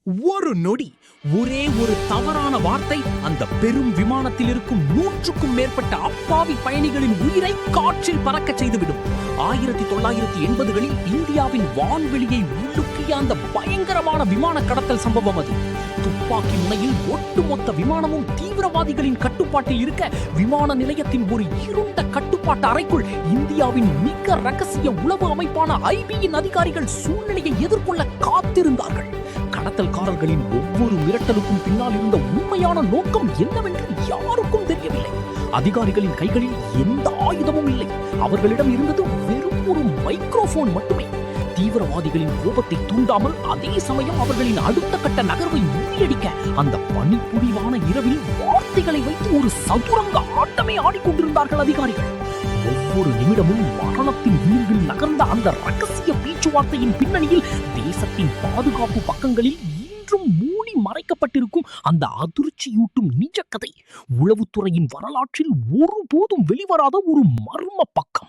ஒரு நொடி, ஒரே ஒரு தவறான வார்த்தை அந்த பெரும் விமானத்தில் இருக்கும் 100க்கும் மேற்பட்ட அப்பாவி பயணிகளின் உயிரை காற்றில் பறக்க செய்துவிடும். 1980களில் இந்தியாவின் வான்வெளியை உள்ளுக்கிய அந்த பயங்கரமான விமான கடத்தல் சம்பவம் அது. துப்பாக்கி முனையில் ஒட்டுமொத்த விமானமும் தீவிரவாதிகளின் கட்டுப்பாட்டில் இருக்க, விமான நிலையத்தின் ஒரு இருண்ட கட்டுப்பாட்டு அறைக்குள் இந்தியாவின் மிக ரகசிய உளவு அமைப்பான ஐபியின் அதிகாரிகள் சூழ்நிலையை எதிர்கொள்ள காத்திருந்தார்கள். கடத்தல்காரர்களின் ஒவ்வொரு மிரட்டலுக்கும் பின்னால் இருந்த உண்மையான நோக்கம் என்னவென்று யாருக்கும் தெரியவில்லை. அதிகாரிகளின் கைகளில் எந்த ஆயுதமும் இல்லை. அவர்களிடம் இருந்தது வெறும் ஒரு மைக்ரோபோன் மட்டுமே. தீவிரவாதிகளின் கோபத்தை தூண்டாமல், அதே சமயம் அவர்களின் அடுத்த கட்ட நகர்வை முறியடிக்க, அந்த பனிப்புரிவான இரவில் வார்த்தைகளை வைத்து ஒரு சதுரங்க ஆட்டமே ஆடிக்கொண்டிருந்தார்கள் அதிகாரிகள். ஒவ்வொரு நிமிடமும் மரணத்தின் விளிம்பில் நகர்ந்த அந்த ரகசிய பேச்சுவார்த்தையின் பின்னணியில் தேசத்தின் பாதுகாப்பு பக்கங்களில் இன்றும் மூடி மறைக்கப்பட்டிருக்கும் அந்த அதிர்ச்சியூட்டும் நிஜ கதை, உளவுத்துறையின் வரலாற்றில் ஒருபோதும் வெளிவராத ஒரு மர்ம பக்கம்.